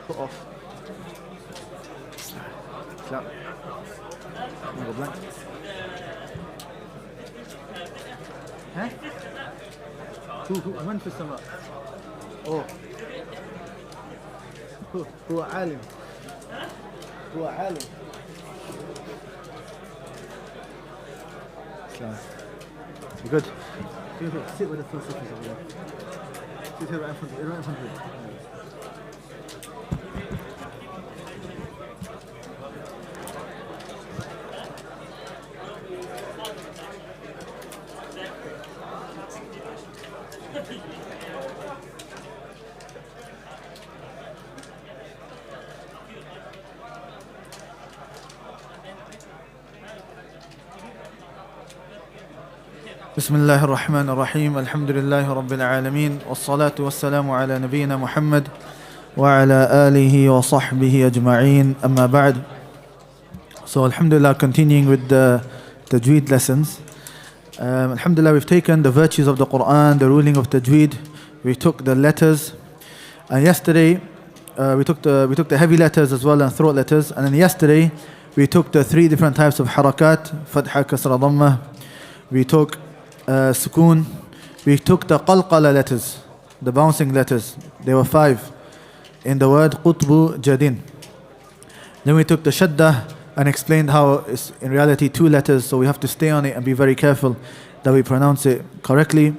Put off. Slap. Go blank. ها؟ هو من في السماء؟ أوه. هو عالم. هو عالم. سلام. Good. Sit with the first seconds of your life. Sit here right in front of you. بسم الله الرحمن الرحيم الحمد لله رب العالمين والصلاة والسلام على نبينا محمد وعلى آله وصحبه أجمعين أما بعد. So alhamdulillah, continuing with the Tajweed lessons. Alhamdulillah, we've taken the virtues of the Quran, the ruling of Tajweed. We took the letters, and yesterday we took the heavy letters as well and throat letters. And then yesterday we took the three different types of harakat: fatha, kasra, dhamma. We took sukoon. We took the qalqala letters, the bouncing letters. There were 5 in the word qutbu jadin. Then we took the shadda and explained how it's in reality 2 letters, so we have to stay on it and be very careful that we pronounce it correctly.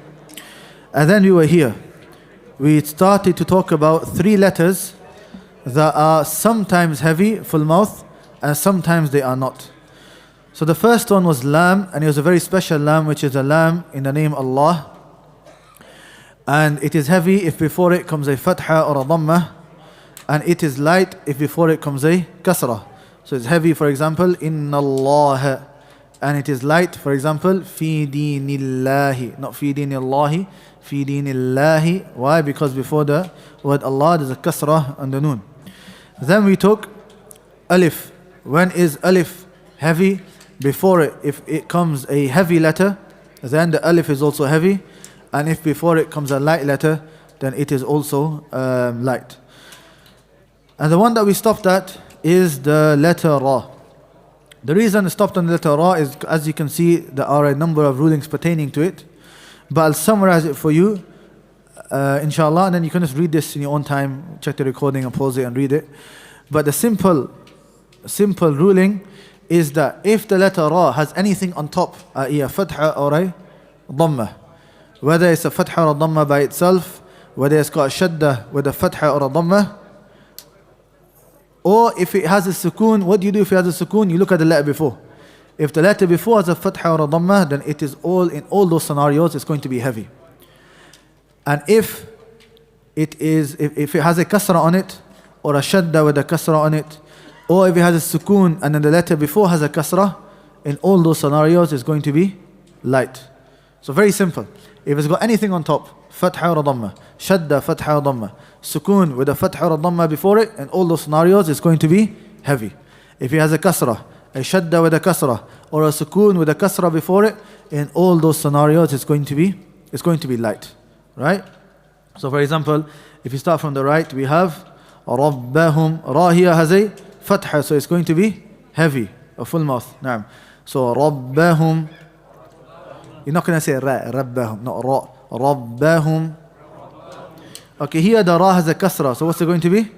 And then we were here. We started to talk about 3 letters that are sometimes heavy, full mouth, and sometimes they are not. So the first one was lam, and it was a very special lam, which is a lam in the name Allah. And it is heavy if before it comes a fatha or a dhamma, and it is light if before it comes a kasra. So it's heavy, for example, inna Allah, and it is light, for example, fi dinillahi, not fi dinillahi, fi dinillahi. Why? Because before the word Allah there's a kasra and the noon. Then we took alif. When is alif heavy? Before it, if it comes a heavy letter, then the alif is also heavy, and if before it comes a light letter, then it is also light. And the one that we stopped at is the letter Ra. The reason I stopped on the letter Ra is, as you can see, there are a number of rulings pertaining to it, but I'll summarize it for you, inshallah, and then you can just read this in your own time, check the recording and pause it and read it. But the simple ruling is that if the letter Ra has anything on top, i.e. a fatha or a dhamma, whether it's a fatha or a dhamma by itself, whether it's got a shadda with a fatha or a dhamma, or if it has a sukoon, what do you do if it has a sukoon? You look at the letter before. If the letter before has a fatha or a dhamma, then it is in all those scenarios, it's going to be heavy. And if it has a kasra on it, or a shadda with a kasra on it, or if it has a sukoon and then the letter before has a kasra, in all those scenarios it's going to be light. So very simple. If it's got anything on top, fatha or dhamma, shadda, fatha or dhamma, sukoon with a fatha or dhamma before it, in all those scenarios it's going to be heavy. If it has a kasra, a shadda with a kasra, or a sukoon with a kasra before it, in all those scenarios it's going to be light. Right? So for example, if you start from the right, we have rabbahum. Ra here has a fatha, so it's going to be heavy, a full mouth. Naam. So rabbahum. You're not going to say ra, rabbahum, no, ra, rabbahum. Okay, here the ra has a kasra, so what's it going to be?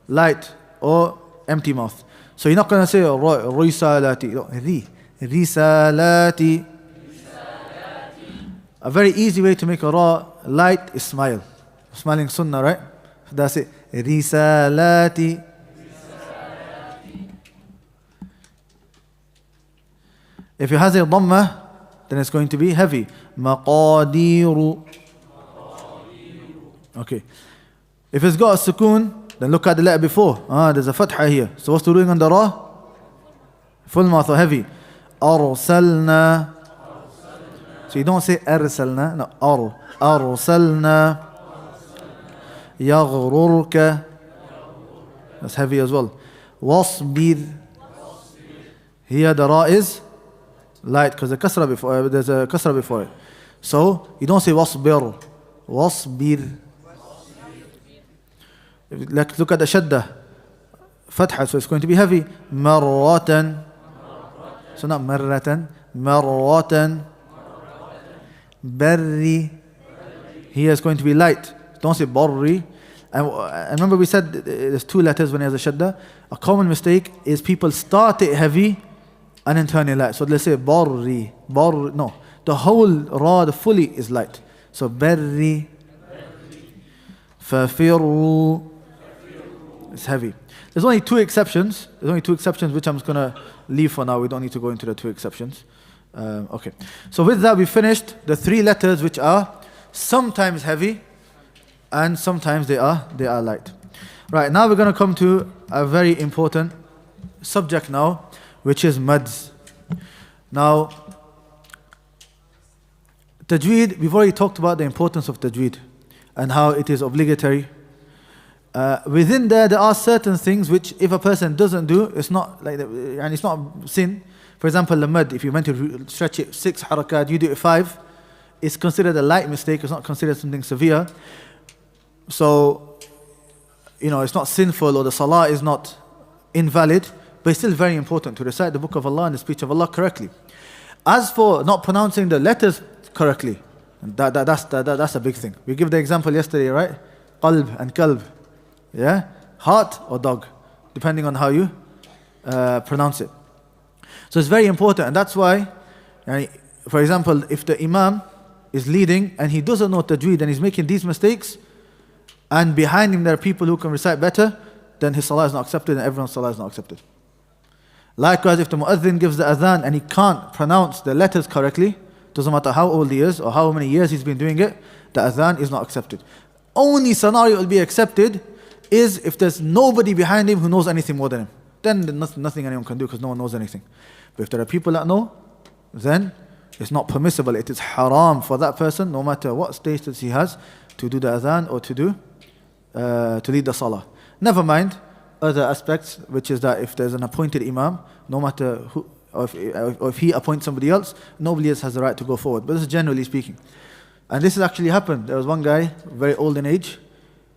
Light or empty mouth. So you're not going to say risalati, no, risalati. A very easy way to make a ra light is smile. Smiling sunnah, right? That's it. Risalati. If it has a dhamma, then it's going to be heavy. Maqadiru. Okay. If it's got a sukoon, then look at the letter before. There's a fatha here. So what's the ruling on the ra? Full mouth or heavy. Arsalna. So you don't say arsalna. No. Arsalna. Yaghrurka. That's heavy as well. Wasbir. Here the ra is light because there's a kasra before it. So you don't say wasbir. Wasbir. Like look at the shadda, fatha, so it's going to be heavy. Marratan. So not marratan, marratan. Barri. Here is going to be light. Don't say barri. And remember we said there's two letters when there's a shadda. A common mistake is people start it heavy and then turn it light. So let's say barri. No. The whole ra, the fully is light. So barri. Fafirru. It's heavy. There's only two exceptions. Which I'm just going to leave for now. We don't need to go into the two exceptions. Okay. So with that we finished the three letters which are sometimes heavy and sometimes they are light. Right, now we're going to come to a very important subject now, which is mads. Now, Tajweed, we've already talked about the importance of Tajweed and how it is obligatory. Within there are certain things which if a person doesn't do, it's not like and it's not sin. For example, the mad, if you meant to stretch it 6 harakat, you do it 5, it's considered a light mistake, it's not considered something severe. So, it's not sinful or the salah is not invalid, but it's still very important to recite the book of Allah and the speech of Allah correctly. As for not pronouncing the letters correctly, that's a big thing. We give the example yesterday, right? Qalb and kalb. Yeah? Heart or dog, depending on how you pronounce it. So it's very important, and that's why, for example, if the imam is leading and he doesn't know Tajweed and he's making these mistakes, and behind him there are people who can recite better, then his salah is not accepted and everyone's salah is not accepted. Likewise, if the mu'adhin gives the adhan and he can't pronounce the letters correctly, doesn't matter how old he is or how many years he's been doing it, the adhan is not accepted. Only scenario it will be accepted is if there's nobody behind him who knows anything more than him. Then nothing anyone can do because no one knows anything. But if there are people that know, then it's not permissible. It is haram for that person, no matter what status he has, to do the adhan or to lead the salah. Never mind other aspects, which is that if there's an appointed imam, no matter who, or if he appoints somebody else, nobody else has the right to go forward. But this is generally speaking. And this has actually happened. There was one guy, very old in age,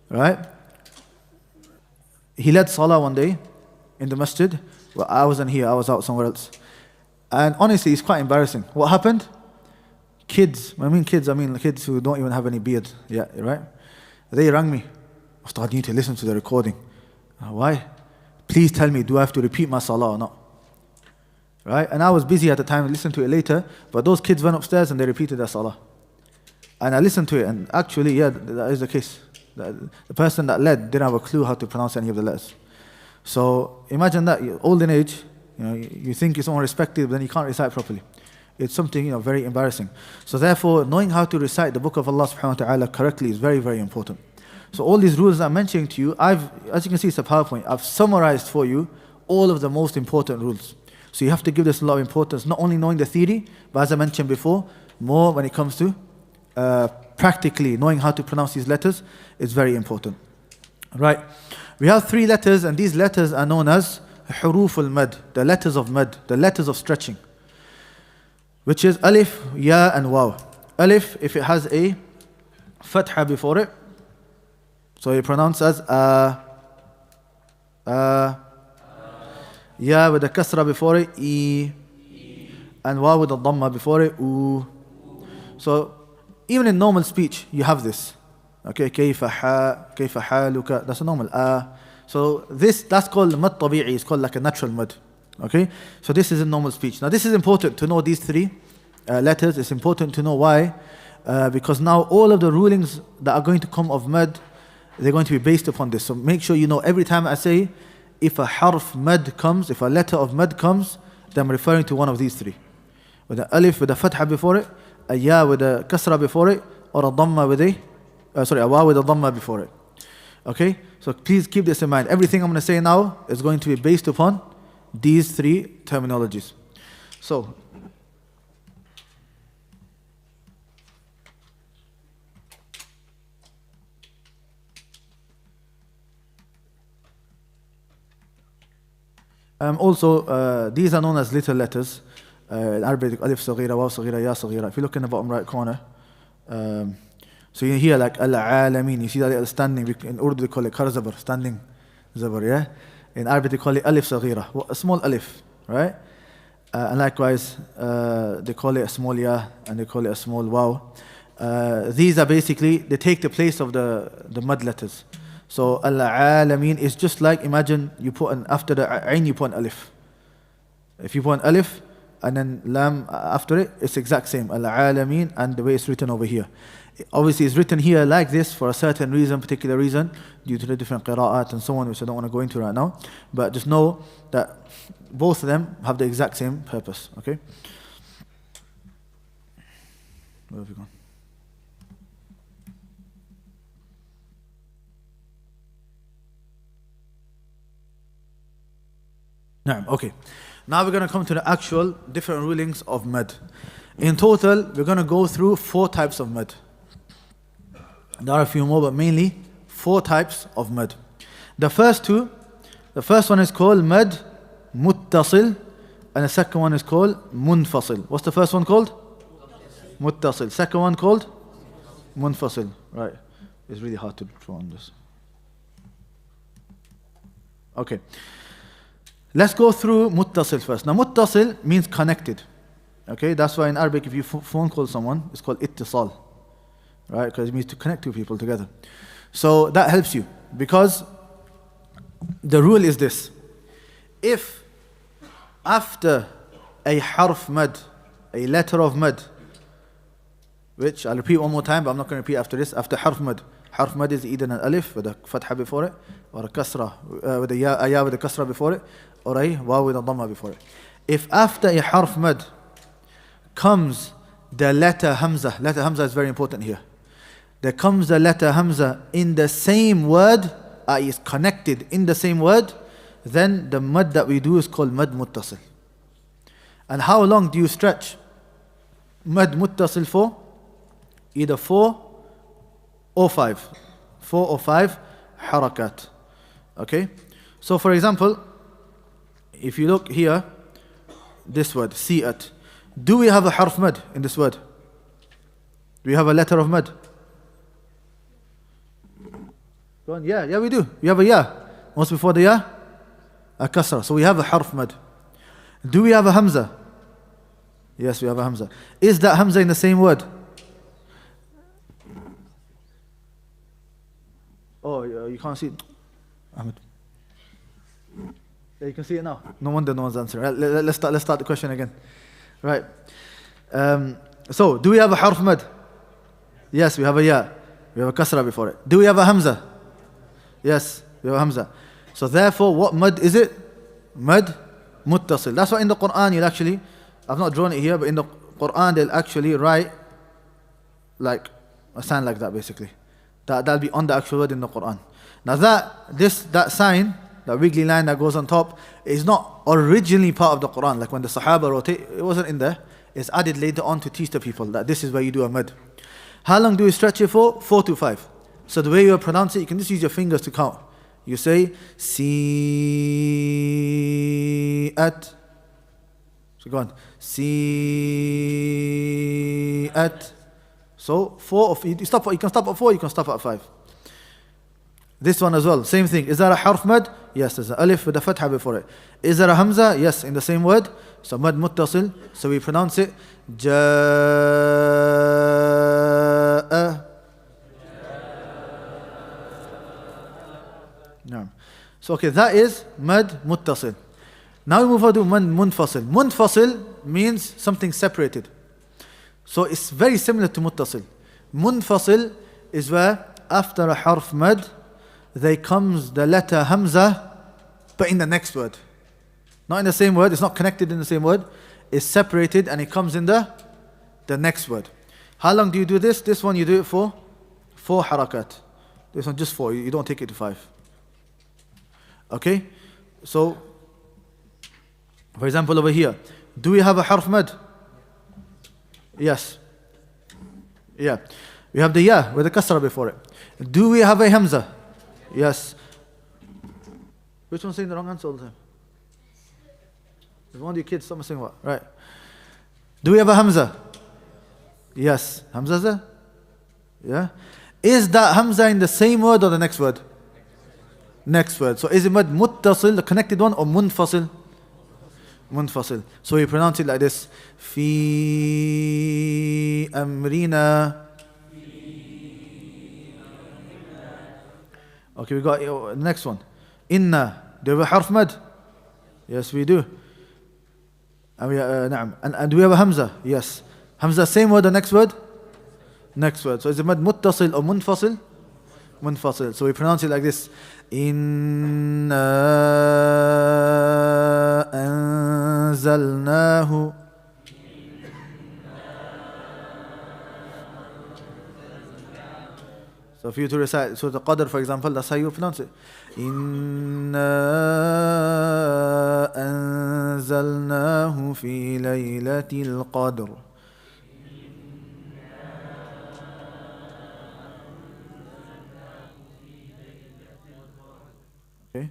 right? He led salah one day in the masjid. Well, I wasn't here, I was out somewhere else. And honestly, it's quite embarrassing. What happened? Kids, I mean kids who don't even have any beard yet, right? They rang me. I need to listen to the recording. Why? Please tell me, do I have to repeat my salah or not? Right? And I was busy at the time, I listened to it later, but those kids went upstairs and they repeated their salah. And I listened to it, and actually, yeah, that is the case. The person that led didn't have a clue how to pronounce any of the letters. So imagine that, you're old in age, you think you're someone respected, but then you can't recite properly. It's something, very embarrassing. So therefore, knowing how to recite the book of Allah subhanahu wa ta'ala correctly is very, very important. So all these rules I'm mentioning to you, as you can see, it's a PowerPoint. I've summarized for you all of the most important rules. So you have to give this a lot of importance, not only knowing the theory, but as I mentioned before, more when it comes to practically knowing how to pronounce these letters is very important. Right. We have 3 letters, and these letters are known as huruf al-mad, the letters of mad, the letters of stretching, which is alif, ya, and waw. Alif, if it has a fatha before it, so you pronounce as ya with a kasra before it, e, and waw with a dhamma before it, u. So even in normal speech, you have this. Okay, kayfa haluka, that's a normal So that's called mad tabi'i, it's called like a natural mad. Okay, so this is in normal speech. Now this is important to know these 3 letters. It's important to know why, because now all of the rulings that are going to come of mad, they're going to be based upon this. So make sure you know every time I say, if a harf mad comes, if a letter of mad comes, then I'm referring to one of these 3. With an alif with a fatha before it, a ya with a kasra before it, or a dhamma with a waw with a dhamma before it. Okay, so please keep this in mind. Everything I'm going to say now is going to be based upon these 3 terminologies. So, also, these are known as little letters. In Arabic, alif saghira, waw saghira, ya saghira. If you look in the bottom right corner, so So you hear like al-alamin. You see that little standing. In Urdu they call it karzabar, standing zabar, yeah? In Arabic they call it alif saghira, a small alif, right? And likewise, they call it a small ya and they call it a small waw. These are basically, they take the place of the mud letters. So al-alamin is just like, imagine you put after the ayn you put an alif. If you put an alif and then lam after it, it's exact same, al-alamin, and the way it's written over here. Obviously it's written here like this for a certain reason, particular reason, due to the different qira'at and so on, which I don't want to go into right now. But just know that both of them have the exact same purpose, okay? Where have we gone? Okay. Now we're going to come to the actual different rulings of mad. In total, we're going to go through 4 types of mad. There are a few more, but mainly 4 types of mad. The first one is called mad muttasil, and the second one is called munfasil. What's the first one called? Muttasil. Second one called munfasil. Right. It's really hard to draw on this. Okay. Let's go through muttasil first. Now muttasil means connected. Okay, that's why in Arabic if you phone call someone, it's called ittisal. Right, because it means to connect two people together. So that helps you, because the rule is this. If after a harf mad, a letter of mad, which I'll repeat one more time, but I'm not going to repeat after this, after harf mad is either an alif with a fatha before it, or a kasra with a ya with a kasra before it, or a waw with a dhamma before it. If after a harf mad comes the letter hamza is very important here. There comes the letter hamza in the same word, i.e. is connected in the same word, then the mad that we do is called mad muttasil. And how long do you stretch mad muttasil for? Either 4 or 5. 4 or 5 harakat. Okay? So for example, if you look here, this word, si'at. Do we have a harf mad in this word? Do we have a letter of mad? Go on. Yeah, we do. We have a ya. What's before the ya? A kasra. So we have a harf mad. Do we have a hamza? Yes, we have a hamza. Is that hamza in the same word? Oh, you can't see it. Ahmed. Yeah, you can see it now. No wonder no one's answering. Right, let's start the question again. Right. So, do we have a harf mad? Yes, we have a ya. We have a kasra before it. Do we have a hamza? Yes, we have a hamza. So therefore, what mad is it? Mad muttasil. That's why in the Quran you'll actually, I've not drawn it here, but in the Quran they'll actually write like a sign like that basically. That'll be on the actual word in the Quran. Now that sign, that wiggly line that goes on top, is not originally part of the Quran. Like when the Sahaba wrote it, it wasn't in there. It's added later on to teach the people that this is where you do a mad. How long do you stretch it for? 4 to 5. So the way you pronounce it, you can just use your fingers to count. You say si-at. So go on. Si-at. So 4 of you stop. You can stop at 4. You can stop at 5. This one as well, same thing. Is there a harf mad? Yes, there's an alif with a fatha before it. Is there a hamza? Yes, in the same word. So mad muttasil. So we pronounce it ja'a. No. So okay, that is mad muttasil. Now we move on to mad munfasil. Munfasil means something separated. So it's very similar to muttasil. Munfasil is where after a harf mad there comes the letter hamza, but in the next word. Not in the same word, it's not connected in the same word. It's separated and it comes in the next word. How long do you do this? This one you do it for 4 harakat. This one just 4, you don't take it to 5. Okay? So, for example over here, do we have a harf mad? Yes. Yeah. We have the ya with a kasra before it. Do we have a hamza? Yes. Which one's saying the wrong answer all the time? If one of your kids, someone's saying what? Right. Do we have a hamza? Yes. Hamza is there? Yeah? Is that Hamza in the same word or the next word? Next word. So is it mad muttasil, the connected one, or munfasil? Munfasil. So we pronounce it like this. Fi amrina. Okay, we got the next one. Inna. Do we have a harf mad? Yes, we do. And do we have a Hamza? Yes. Hamza, same word, the next word? Next word. So is it mad muttasil or munfasil? Munfasil. So we pronounce it like this. Inna anzalnahu. So if you to recite Surah Al-Qadr, for example, that's how you pronounce it. Inna anzalnahu fi laylatil qadr. Okay.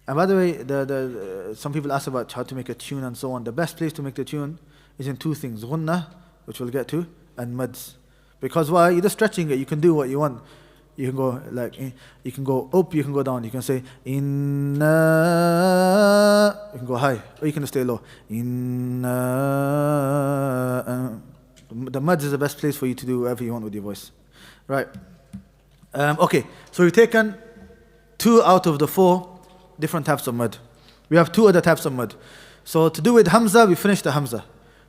And by the way, some people ask about how to make a tune and so on. The best place to make the tune is in two things: ghunnah, which we'll get to, and mads. Because why? You're just stretching it. You can do what you want. You can go like, you can go up, you can go down. You can say inna. You can go high, or you can stay low. Inna. The mads is the best place for you to do whatever you want with your voice, right? Okay. So we've taken 2 out of the 4 different types of mad. We have 2 other types of mad. So to do with Hamza, we finish the Hamza.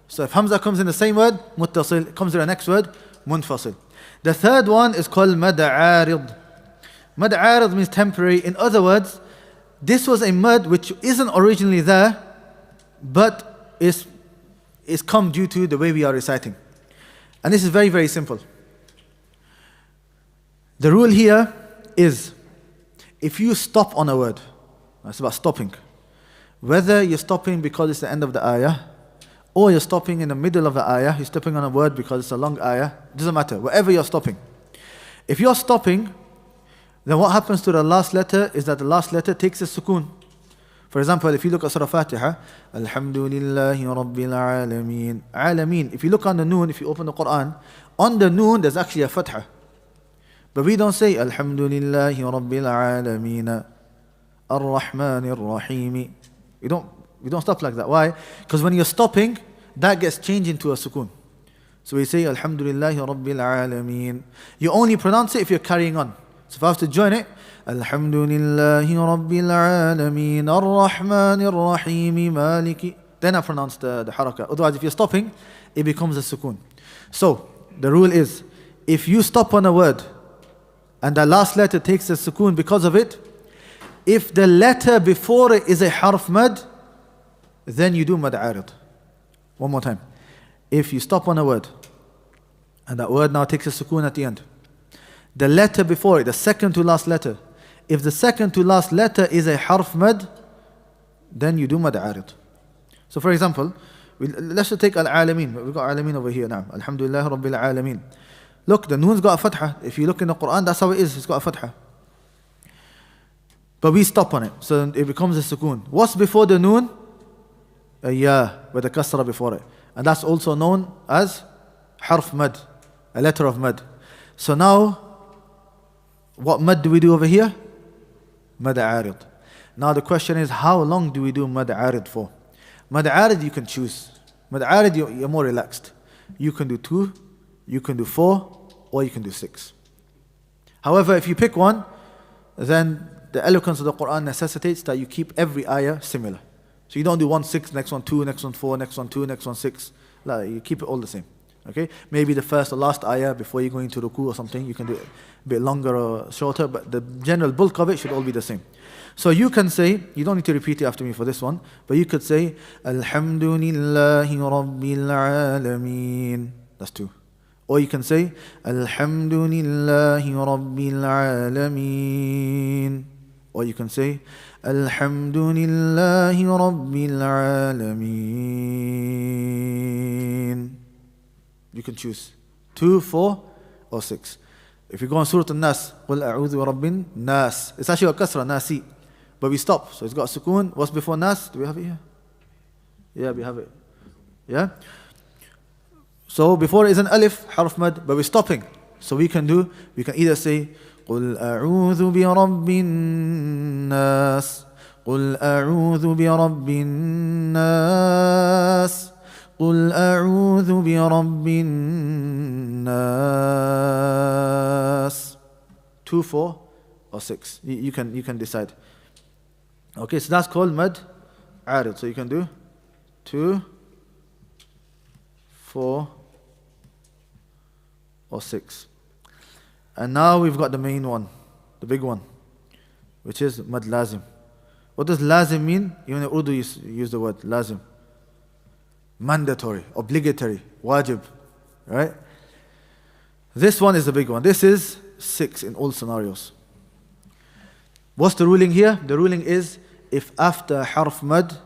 So if Hamza comes in the same word, muttasil, comes in the next word, munfasil. The third one is called mad aarid. Mad aarid means temporary. In other words, this was a mad which isn't originally there, but is come due to the way we are reciting. And this is very, very simple. The rule here is, if you stop on a word, it's about stopping. Whether you're stopping because it's the end of the ayah, or you're stopping in the middle of the ayah, you're stopping on a word because it's a long ayah, it doesn't matter, wherever you're stopping. If you're stopping, then what happens to the last letter is that the last letter takes a sukoon. For example, if you look at Surah Fatiha, Alhamdulillahi Rabbil Alameen. Alameen. If you look on the noon, if you open the Quran, on the noon there's actually a fatha. But we don't say Alhamdulillahi Rabbil Alameen Ar-Rahman Ar-Rahim. We don't stop like that. Why? Because when you're stopping, that gets changed into a sukoon. So we say Alhamdulillahi Rabbil Alameen. You only pronounce it if you're carrying on. So if I have to join it, Alhamdulillahi Rabbil Alameen Ar-Rahman Ar-Rahim Maliki, then I pronounce the harakah. Otherwise, if you're stopping, it becomes a sukoon. So the rule is, if you stop on a word and the last letter takes a sukoon because of it, if the letter before it is a harf mad, then you do mad aarid. One more time. If you stop on a word and that word now takes a sukoon at the end, the letter before it, the second to last letter, if the second to last letter is a harf mad, then you do mad aarid. So for example, let's just take al-alameen. We've got alameen over here now. Alhamdulillah Rabbil Alameen. Look, the noon's got a fatha. If you look in the Quran, that's how it is. It's got a fatha. But we stop on it, so it becomes a sukoon. What's before the noon? A ya, with a kasra before it. And that's also known as harf mad, a letter of mad. So now, what mad do we do over here? Mad aarid. Now the question is, how long do we do mad aarid for? Mad aarid you can choose. Mad aarid you're more relaxed. You can do 2, you can do 4, or you can do 6. However, if you pick one, then the eloquence of the Quran necessitates that you keep every ayah similar. So you don't do 1 6, next one 2, next one 4, next one 2, next one 6. Like, you keep it all the same. Okay? Maybe the first or last ayah before you go into ruku or something, you can do it a bit longer or shorter, but the general bulk of it should all be the same. So you can say, you don't need to repeat it after me for this one, but you could say, Alhamdulillahi Rabbil Alameen. That's 2. Or you can say, Alhamdulillahi Rabbil Alameen. Or you can say, Alhamdulillahi Rabbil Alameen. You can choose 2, 4, or 6. If you go on Surah Al-Nas, قُلْ أَعُوذُ بِرَبِّ النَّاسِ. It's actually a kasra, nasi. But we stop. So it's got sukoon. What's before nas? Do we have it here? Yeah, we have it. Yeah? So before it is an alif, harf mad, but we're stopping. So we can either say قُلْ أَعُوذُ بِرَبِّ النَّاسِ قُلْ أَعُوذُ بِرَبِّ النَّاسِ قُلْ أَعُوذُ بِرَبِّ النَّاسِ 2, 4 or 6. You can decide. Okay, so that's called mad arid. So you can do 2, 4 or 6. And now we've got the main one, the big one, which is mad lazim. What does lazim mean? Even in Urdu use the word lazim. Mandatory, obligatory, wajib, right? This one is the big one. This is 6 in all scenarios. What's the ruling here? The ruling is if after harf mad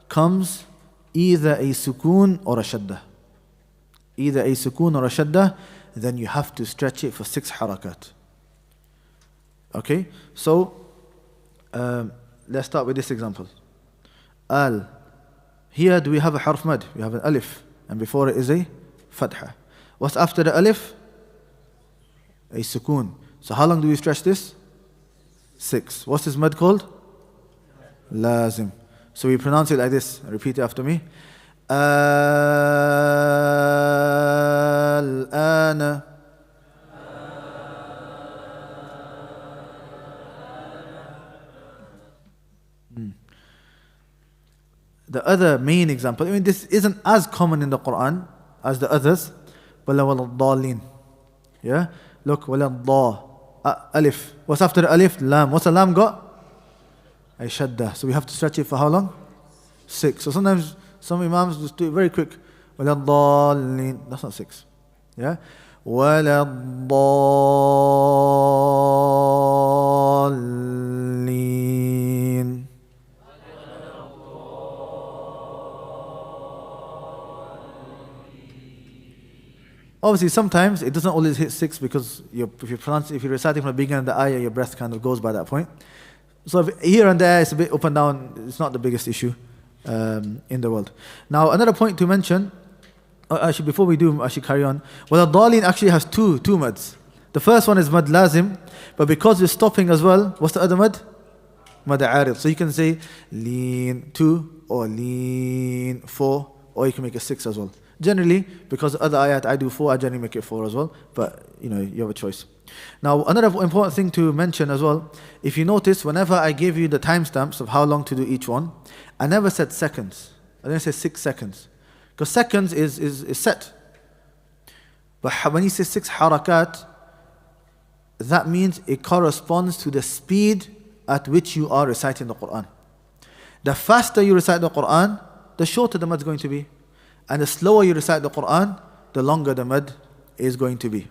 comes either a sukoon or a shaddah. Either a sukoon or a shaddah, then you have to stretch it for 6 harakat. Okay, so let's start with this example. Al. Here do we have a harf mad? We have an alif, and before it is a fatha. What's after the alif? A sukoon. So how long do we stretch this? 6. What's this mad called? Lazim. So we pronounce it like this. Repeat it after me. Al-ana. The other main example, I mean this isn't as common in the Quran as the others. وَلَا Yeah? Look, وَلَا alif. What's after the alif? Lam. What's the lam got? A shaddah. So we have to stretch it for how long? 6. So sometimes some imams just do it very quick. وَلَا That's not 6. Yeah? وَلَا Obviously, sometimes it doesn't always hit 6 because if you're reciting from the beginning of the ayah, your breath kind of goes by that point. So here and there, it's a bit up and down. It's not the biggest issue in the world. Now, another point to mention, actually, before we do actually carry on, well, the dalin actually has two mads. The first one is mad lazim, but because we're stopping as well, what's the other mad? Mad arid. So you can say lean 2 or lean 4, or you can make it 6 as well. Generally, because the other ayat I do 4, I generally make it 4 as well. But you have a choice. Now, another important thing to mention as well, if you notice, whenever I give you the timestamps of how long to do each one, I never said seconds. I didn't say 6 seconds. Because seconds is set. But when you say 6 harakat, that means it corresponds to the speed at which you are reciting the Quran. The faster you recite the Quran, the shorter the mad is going to be. And the slower you recite the Quran, the longer the mad is going to be.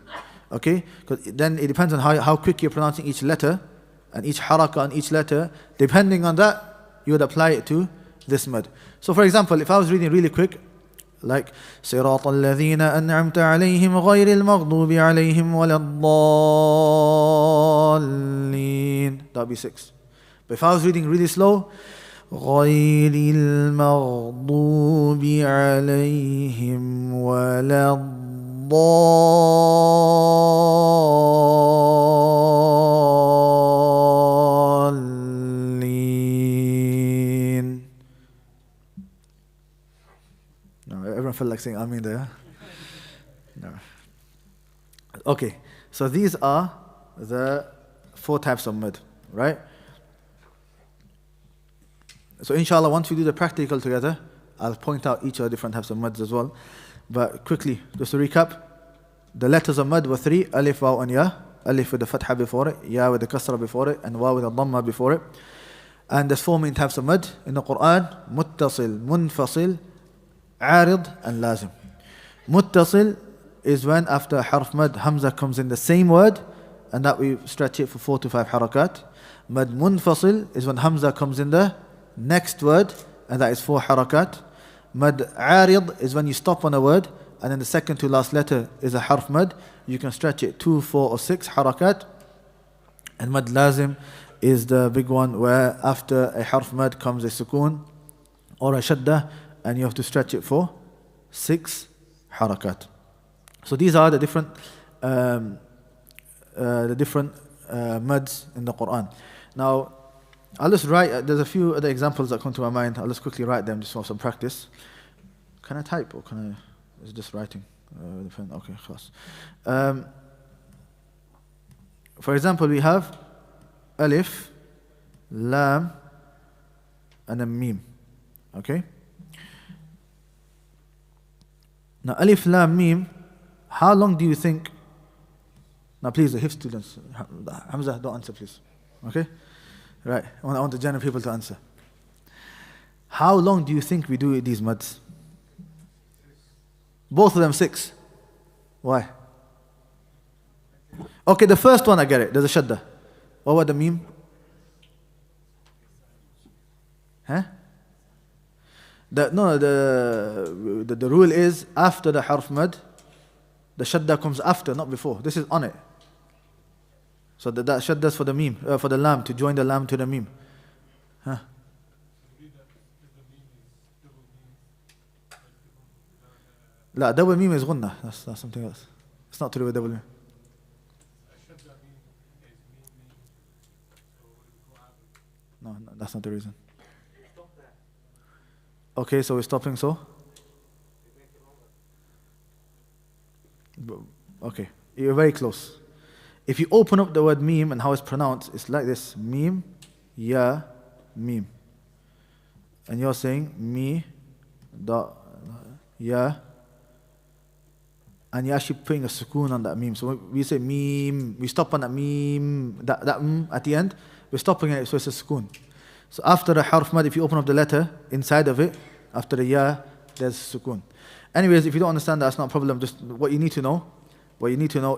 Okay? Because then it depends on how quick you're pronouncing each letter and each harakah on each letter. Depending on that, you would apply it to this mad. So for example, if I was reading really quick, like صِرَاطَ الَّذِينَ أَنْعَمْتَ عَلَيْهِمْ غَيْرِ الْمَغْضُوبِ عَلَيْهِمْ وَلَا الضَّالِّينَ, that would be 6. But if I was reading really slow, غَيْرِ الْمَغْضُوبِ عَلَيْهِمْ وَلَا الضَّالِّينَ. No, everyone felt like saying Amin there. No. Okay, so these are the 4 types of mad, right? So inshallah, once we do the practical together, I'll point out each of the different types of mads as well. But quickly, just to recap, the letters of mad were 3, alif, waw and ya. Alif with the fatha before it, ya with the kasra before it, and waw with the dhamma before it. And there's 4 main types of mad in the Quran: muttasil, munfasil, arid, and lazim. Muttasil is when after harf mad, hamza comes in the same word, and that we stretch it for 4 to 5 harakat. Mad munfasil is when hamza comes in the next word, and that is 4 harakat. Mad arid is when you stop on a word, and then the second to last letter is a harf mad. You can stretch it 2, 4 or 6 harakat. And mad lazim is the big one where after a harf mad comes a sukoon or a shaddah, and you have to stretch it for 6 harakat. So these are the different the different mads in the Quran. Now, I'll just write, there's a few other examples that come to my mind. I'll just quickly write them just for some practice. Can I type or can I, is it just writing? Okay, خلاص. For example, we have alif, lam, and a mim. Okay? Now, alif, lam, mim, how long do you think? Now, please, the HIF students, Hamza, don't answer, please. Okay? Right, I want the general people to answer. How long do you think we do these mads? Both of them 6. Why? Okay, the first one I get it. There's a shadda. What about the meme? Huh? The rule is after the harf mad, the shadda comes after, not before. This is on it. So that shadda is for the meme, for the lam, to join the lam to the meme. Huh? La, double meme is gunna. That's something else. It's not to do with double meme. No, that's not the reason. Okay, so we're stopping, so? Okay, you're very close. If you open up the word meme and how it's pronounced, it's like this. Meme, ya, meme. And you're saying me, da, ya. And you're actually putting a sukoon on that meme. So when we say meme, we stop on that meme, that at the end, we're stopping it, so it's a sukoon. So after the harf mad, if you open up the letter, inside of it, after the ya, there's sukoon. Anyways, if you don't understand that, it's not a problem. Just what you need to know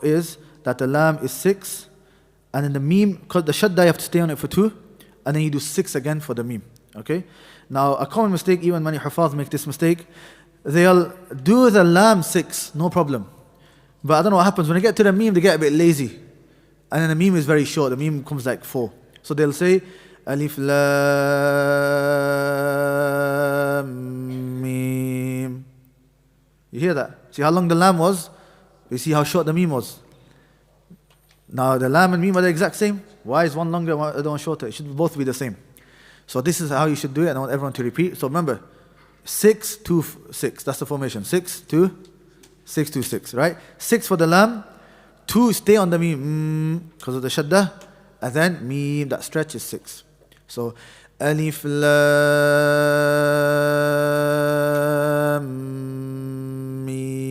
is that the lam is 6, and then the meme, because the shadda you have to stay on it for 2, and then you do 6 again for the meme. Okay? Now, a common mistake, even many hufaz make this mistake, they'll do the lam 6, no problem. But I don't know what happens, when they get to the meme, they get a bit lazy. And then the meme is very short, the meme comes like 4. So they'll say, alif lam meme. You hear that? See how long the lam was? You see how short the meme was? Now the lam and meme are the exact same. Why is one longer and the other one shorter? It should both be the same. So this is how you should do it, and I want everyone to repeat. So remember, 6, 2, 6. That's the formation. 6, 2, 6, 2, 6. Right? 6 for the lam. 2 stay on the meme because of the shadda. And then meme, that stretch is 6. So alif lam mim.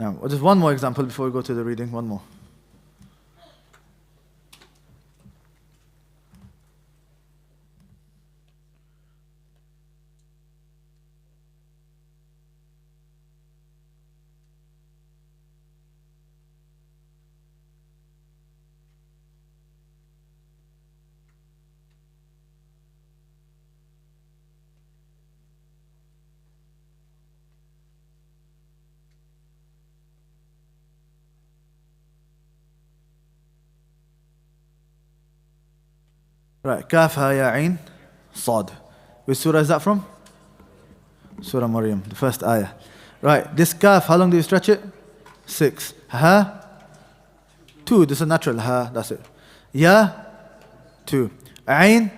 Now, just one more example before we go to the reading. One more. Right, Kaf, Ha, Ya, Ain, Sad. Which surah is that from? Surah Maryam, the first ayah. Right, this Kaf, how long do you stretch it? 6. Ha, 2. This is natural. Ha, that's it. Ya, 2. Ain,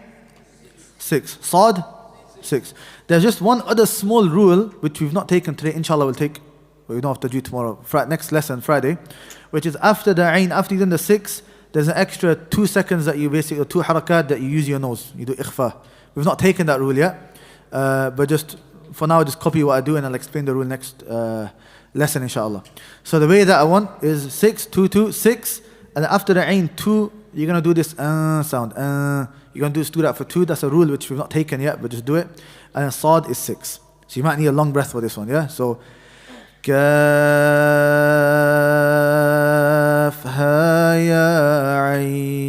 6. Sad, 6. There's just one other small rule which we've not taken today. Inshallah, we'll take. But we don't have to do tomorrow. Next lesson, Friday, which is after the Ain, after you've done the 6. There's an extra 2 seconds that you basically, 2 harakat that you use your nose. You do ikhfa. We've not taken that rule yet. But just for now, just copy what I do and I'll explain the rule next lesson, inshallah. So the way that I want is 6, 2, 2, 6. And then after the ain 2, you're going to do this sound. You're going to do that for 2. That's a rule which we've not taken yet, but just do it. And then sad is 6. So you might need a long breath for this one, yeah? So, كاف ها يا عين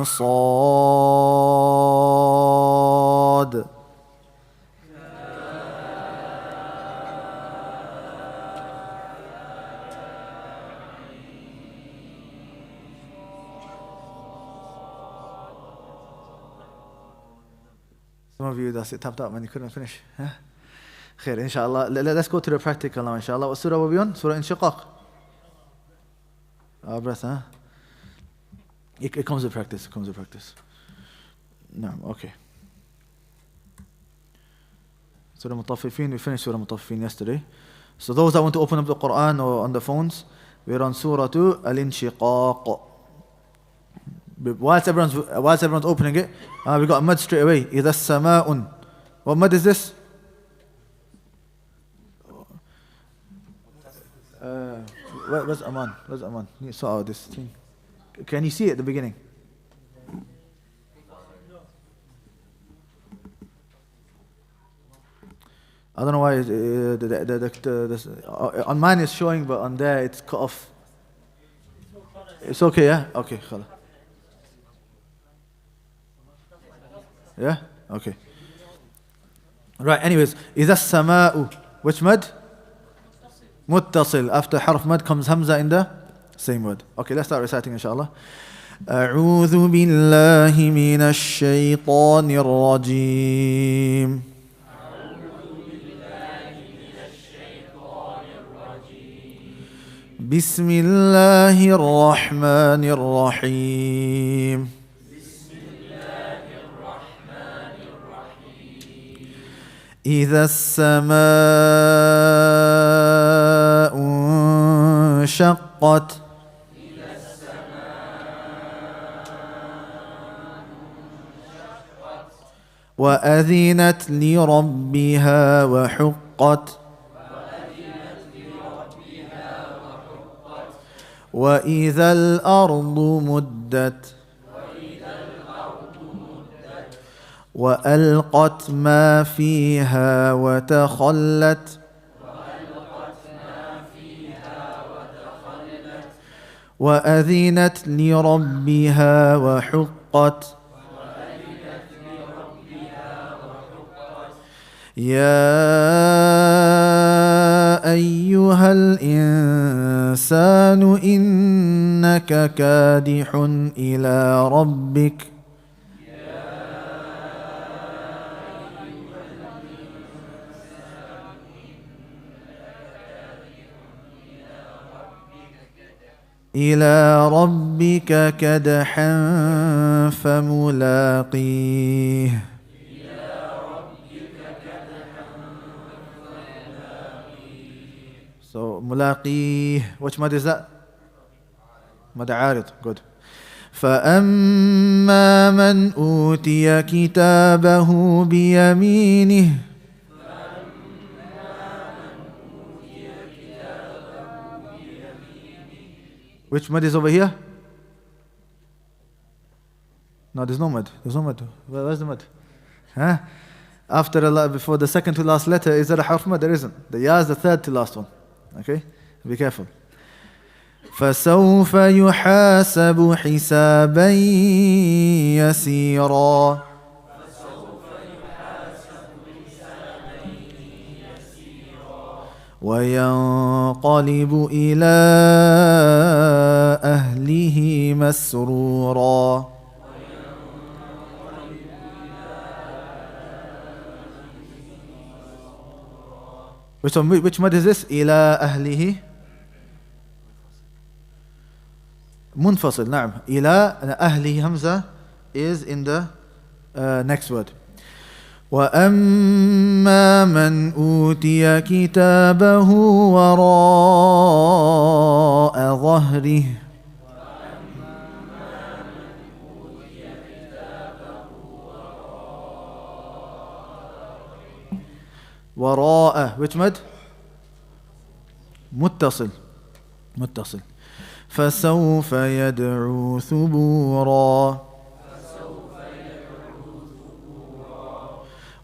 صاد. Some of you, that's it, tapped out, man, you couldn't finish. Huh? Khair, inshallah. Let's go to the practical now, inshallah. What surah were we on? Surah Inshiqaq. Our breath, huh? It comes with practice, it comes with practice. No, okay. Surah Mutaffifin, we finished Surah Mutaffifin yesterday. So those that want to open up the Quran or on the phones, we're on Surah Al-Inshiqaq. Whilst everyone's opening it, we got a mud straight away. إِذَا السَّمَاءٌ. What mud is this? Where's Aman? Where's Aman? You saw this thing. Can you see it at the beginning? I don't know why on mine it's showing, but on there it's cut off. It's okay, yeah? Okay, khalas. Yeah? Okay. Right, anyways. إِذَا السَّمَاءُ. Which mud? Muttasil. After harf mud comes hamza in the same word. Okay, let's start reciting inshallah. أعوذ بالله من الشيطان الرجيم. بسم الله الرحمن الرحيم. إذا السماء انشقت. وأذنت لربها وحقت. وإذا الأرض مدت. وألقت ما فيها وتخلت. وأذنت لربها وحقت. يا أيها الإنسان إنك كادح إلى ربك. إلى ربك كدحا فملاقيه. So ملاقيه, which mud is that? مد عارض. Good. فأما من أوتي كتابه بيمينه. Which mud is over here? No, there's no mud. There's no mud. Where's the mud? Huh? After Allah, before the second to last letter, is there a harf mud? There isn't. The ya is the third to last one. Okay? Be careful. فسوف يحاسب حسابا يسيرا. وينقلب إلى أهله مسرورا. Which mud is this? إلى أهله منفصل. نعم. إلى أهله همزة is in the next word. وأما من أوتي كتابه وراء ظهره. وراء which mud? متصل. متصل. فسوف يدعو ثبورا.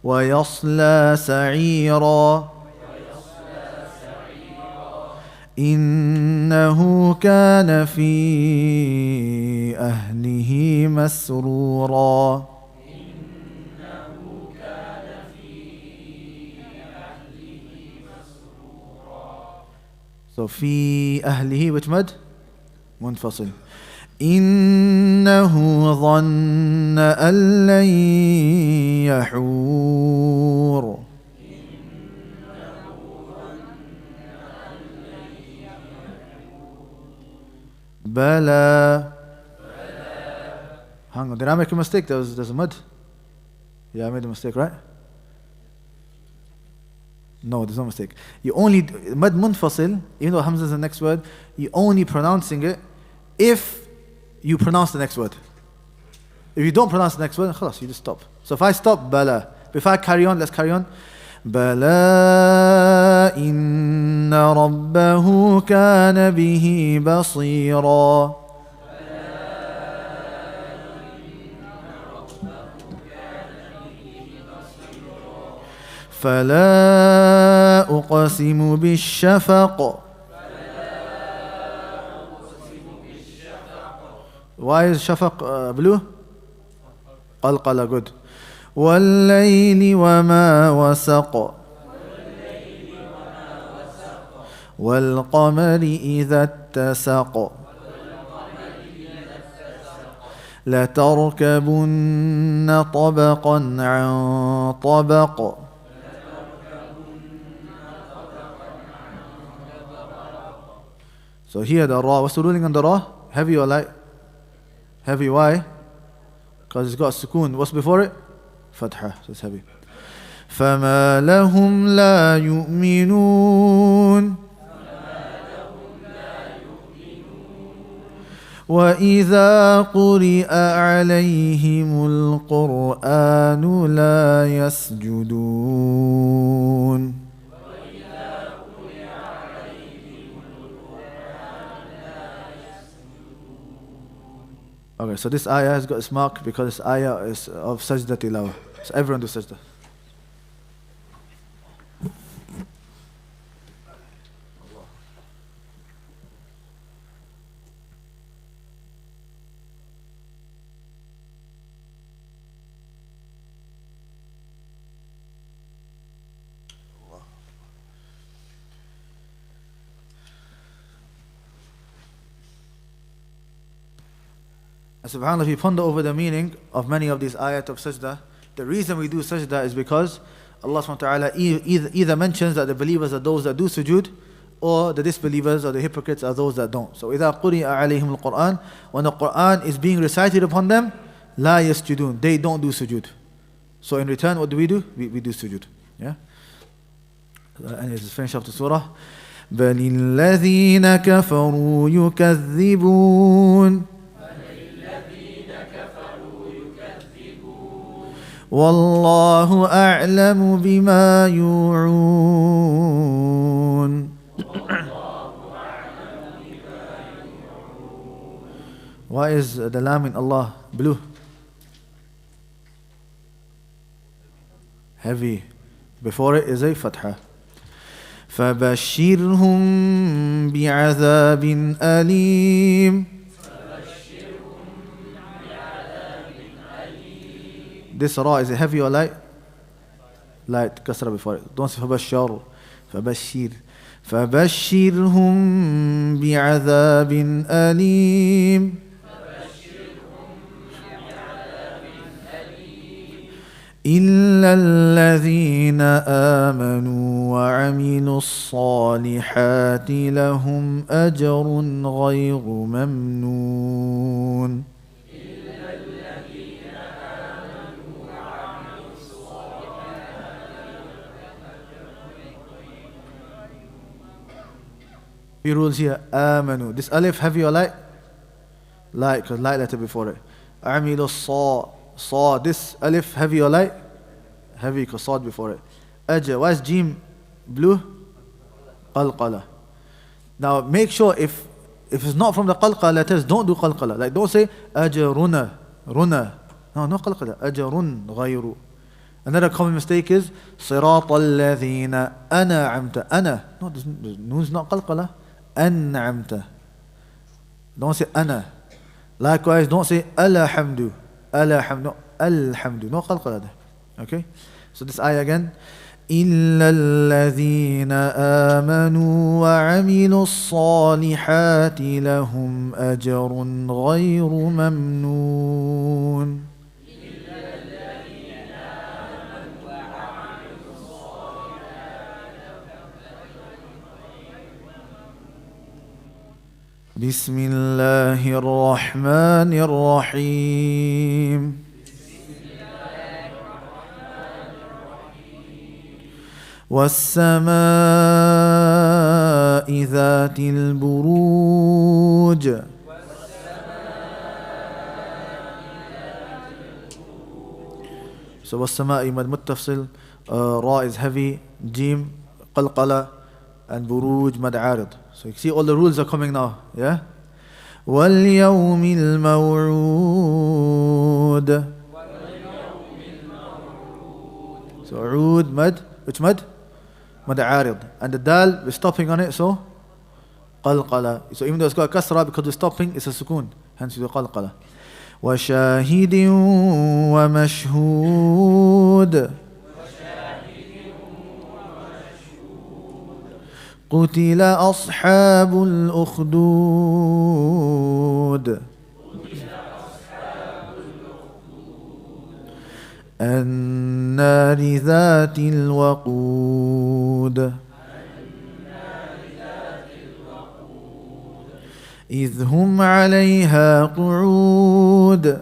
ويصلى سعيرا. إنه كان في أهله مسرورا. So في أهله which mud? منفصل. إنه ظن أن لن يحور. Bala. Hang on, did I make a mistake? There's a mud. Yeah, I made a mistake, right? No, there's no mistake. You only, mad munfasil, even though Hamza is the next word, you only pronouncing it if you pronounce the next word. If you don't pronounce the next word, khalas, you just stop. So if I stop, bala. If I carry on, let's carry on. Bala inna rabbahu kana bihi basira. فلا أقسم بالشفق. Why is shafaq blue? قلقلة, good. والليل وما وسق. والقمر إذا اتسق. لتركبن طبقا عن طبق. So here the ra, what's the ruling on the ra? Heavy or light? Heavy, why? Because it's got sukoon. What's before it? Fatha, so it's heavy. فَمَا لَهُمْ لَا يُؤْمِنُونَ وَإِذَا قُرِئَ عَلَيْهِمُ الْقُرْآنُ لَا يَسْجُدُونَ. Okay, so this ayah has got its mark because this ayah is of sajda tilawa. So everyone do sajda. And subhanAllah, if you ponder over the meaning of many of these ayat of sajda, the reason we do sajda is because Allah subhanahu wa ta'ala either mentions that the believers are those that do sujood, or the disbelievers or the hypocrites are those that don't. So إِذَا قُرِئَ عَلَيْهِمُ الْقُرْآنِ, when the Qur'an is being recited upon them, لَا يَسْجُدُونَ, they don't do sujood. So in return, what do? We do sujood. Yeah? And let's finish off the surah. بَلِ الَّذِينَ كَفَرُوا يُكَذِّبُونَ والله أعلم بما يوعون. Why is the lam in Allah blue? Heavy. Before it is a fatha. فبشرهم بعذاب أليم. This ra, is it heavy or light? Light, kasra before it. Don't say فبشر. فبشر. فبشرهم بعذاب أليم. إلا الذين آمنوا وعملوا الصالحات لهم أجر غير ممنون. Few rules here. آمنوا. This alif heavy or light? Light, because light letter before it. عملوا Saw, this alif heavy or light? Heavy, because sawd before it. Ajr, why is jim blue? Qalqala. Now make sure if it's not from the qalqala letters, don't do qalqala. Like don't say ajruna, runa. No qalqala. Ajrun ghayru. Another common mistake is صراط الذين أنعمت. Ana. No, this noon is not qalqala. أنعمت. Don't say ana. Likewise, don't say alhamdu. Alhamdu, no, alhamdu, no qalqala. Okay, so this ayah again. إلا الذين آمنوا وعملوا الصالحات لهم أجر غير ممنون. بسم الله الرحمن الرحيم. والسماء ذات البروج. So والسماء مد متصل, ra is heavy, jim قلقلة, and buruj mad arid. So you see all the rules are coming now, yeah? واليوم الموعود. So عود mad, which mad? Mad arid. And the dal, we're stopping on it, so قلقلة. So even though it's got a kasra, because we're stopping, it's a sukoon. Hence you do قلقلة. وشاهد ومشهود. قتل أصحاب الأخدود. النار ذات الوقود. إذ هم عليها قعود.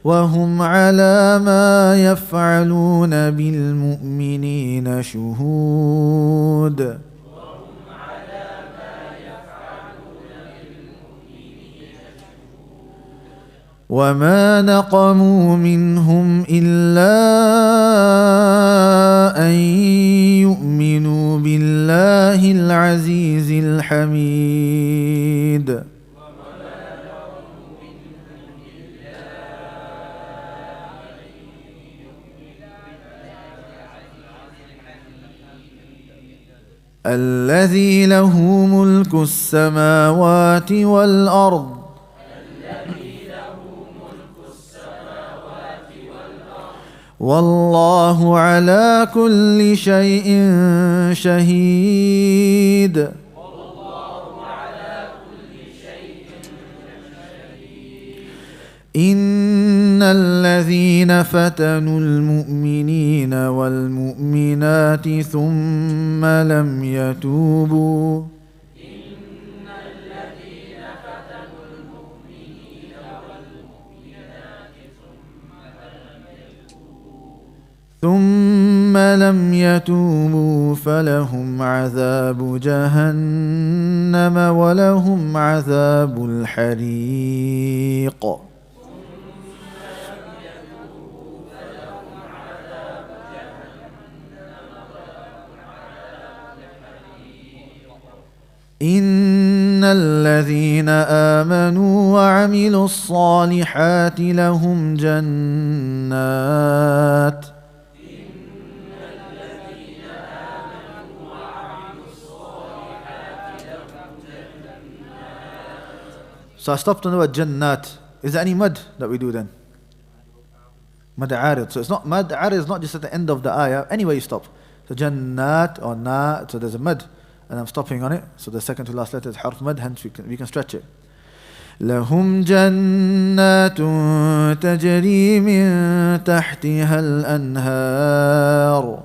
وهم على ما يفعلون بالمؤمنين شهود. وما نقموا منهم إلا أن يؤمنوا بالله العزيز الحميد. الذي له ملك السماوات والأرض. والله على كل شيء شهيد. إن الذين فتنوا المؤمنين والمؤمنات ثم لم يتوبوا فلهم عذاب جهنم ولهم عذاب الحريق. إن الذين آمنوا وعملوا الصالحات لهم جنات. So I stopped on the word jannat. Is there any mud that we do then? Mad arid. So it's not mad arid is not just at the end of the ayah. Anyway you stop. So jannat or na. So there's a mud. And I'm stopping on it. So the second to last letter is harf mad, hence we can stretch it. لهم جنات تجري من تحتها الأنهار.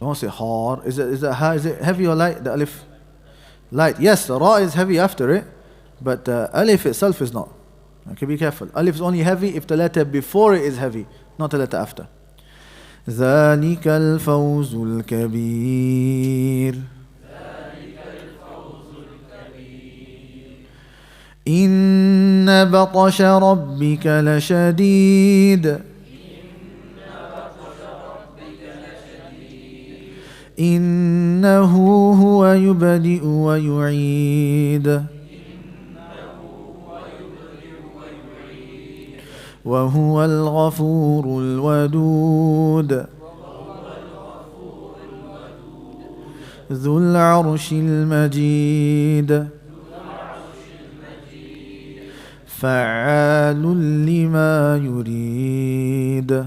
Don't say har. Is it heavy or light? The alif? Light. Yes, the ra is heavy after it, but the alif itself is not. Okay, be careful. Alif is only heavy if the letter before it is heavy, not the letter after. ذلك الفوز الكبير. إن بطش ربك لشديد. إنه هو يبدئ ويعيد. وهو الغفور الودود. ذو العرش المجيد. فعال لما يريد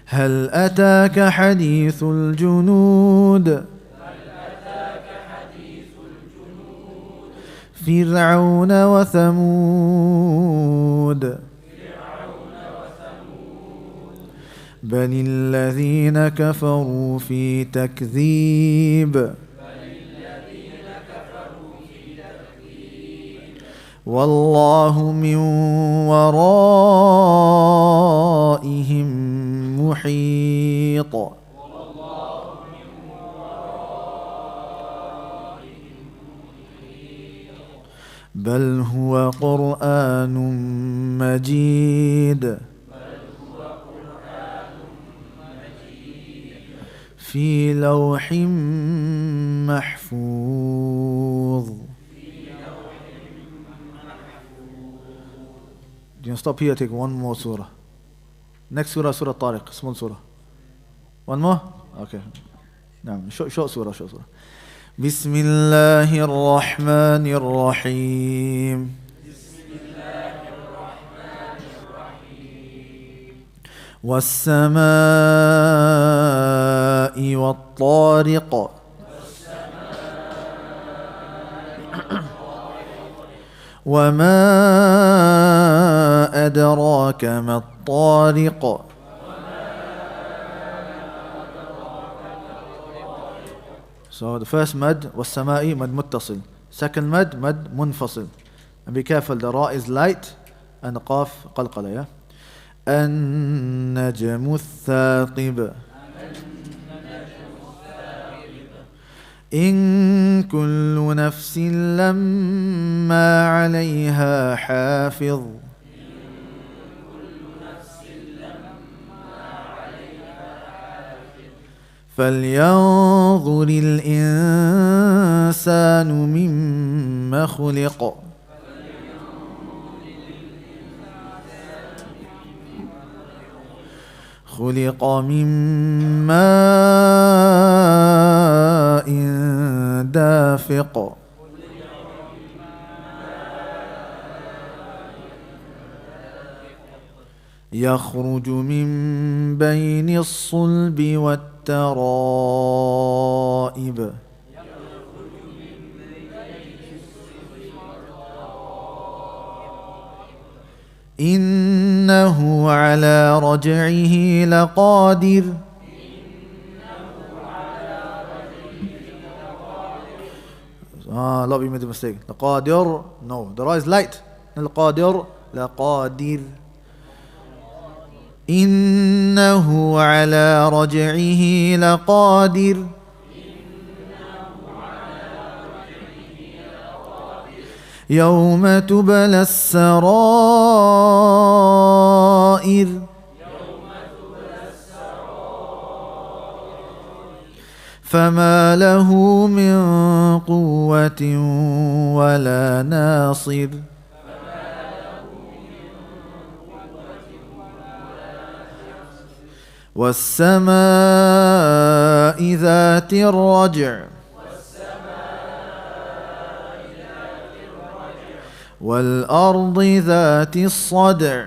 هل أتاك حديث الجنود فرعون وثمود بل الذين كفروا في تكذيب والله من ورائهم محيط بل هو قرآن مجيد في لوح محفوظ. You can stop here, take one more surah. Next surah, Surah Tariq, small surah. One more? Okay. نعم, short surah. بسم الله الرحمن الرحيم والسماء والطارق وما أدراك ما الطارق So the first mad والسماء mad متصل, second mad منفصل, and be careful, the ra is light and the qaf qalqala, yeah? النجم الثاقب إن كل نفس لما عليها حافظ فلينظر الإنسان مما خلق خلق من ماء دافق يخرج من بين الصلب والترائب إنه على رجعه لقادر love you made a mistake. لقادر, no, the ra is light. القادر لقادر إنه على رجعه لقادر يوم تبلى السرائر فما له من قوة ولا ناصر والسماء ذات الرجع والأرض ذات الصدع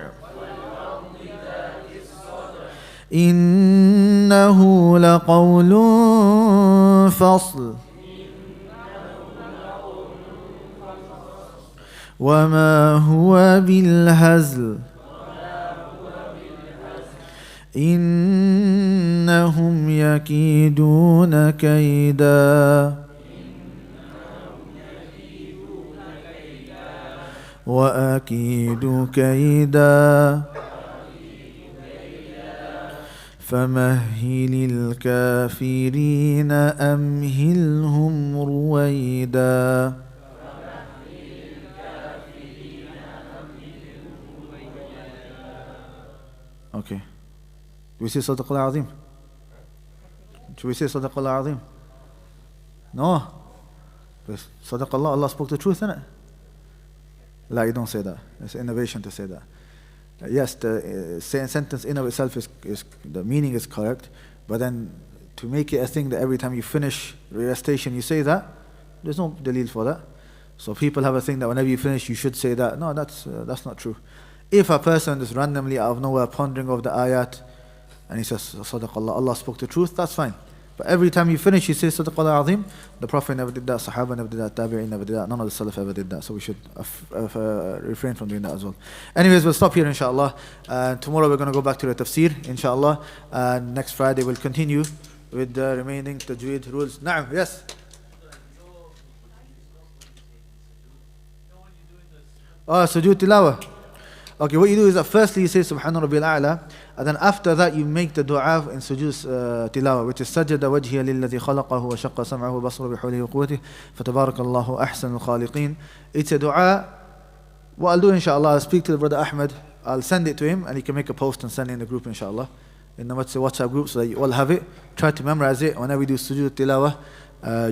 إنه لقول فصل وما هو بالهزل إنهم يكيدون كيدا وأكيد كيدا فمهل الكافرين أمهلهم رويدا. Okay. Do we say Sadaqallah Azim? Should we say Sadaqallah Azim? No. Sadaqallah, Allah spoke the truth, innit? La, you don't say that. It's innovation to say that. Yes, the sentence in of itself is the meaning is correct, but then to make it a thing that every time you finish recitation you say that, there's no dalil for that. So people have a thing that whenever you finish, you should say that. No, that's not true. If a person is randomly out of nowhere pondering over the ayat, and he says, Sadaqallah, Allah spoke the truth, that's fine. But every time you finish, he says, Sadaqallah Azim. The Prophet never did that, Sahaba never did that, Tabi'in never did that, none of the Salaf ever did that. So we should refrain from doing that as well. Anyways, we'll stop here, inshallah. Tomorrow we're going to go back to the tafsir, inshallah. And next Friday we'll continue with the remaining Tajweed rules. Na'am, yes? Sujood Tilawah. Okay, what you do is that firstly you say Subhana Rabbil A'la, and then after that you make the dua in sujood tilawah, which is Sajada wajhiya lilladhi khalaqahu wa shaqqa sam'ahu wa basara bihawlihi wa quwwatihi fatabarakallahu ahsanul khaliqeen. It's a dua. What I'll do, inshallah, I'll speak to the brother Ahmed, I'll send it to him, and he can make a post and send it in the group, inshallah, in the WhatsApp group, so that you all have it. Try to memorize it. Whenever we do sujood tilawah,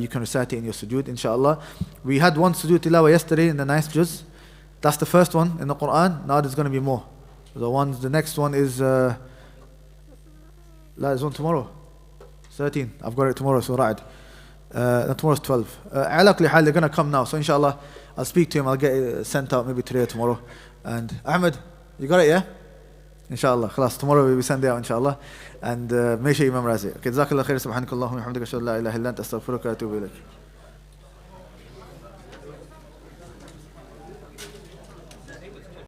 you can recite it in your sujood, inshallah. We had one sujood tilawah yesterday in the ninth juz. That's the first one in the Quran. Now there's going to be more. The next one is there's one tomorrow. 13. I've got it tomorrow, so right. Tomorrow's 12. Ala kulli hal, they're going to come now. So inshallah, I'll speak to him. I'll get it sent out maybe today or tomorrow. And Ahmed, you got it, yeah? Inshallah. Khalas, tomorrow we send it out, inshallah. And make sure you memorize it. Okay, jazakallah khair. Subhanakallahumma wa bihamdika ashhadu an la ilaha illa anta astaghfiruka wa atubu ilaik.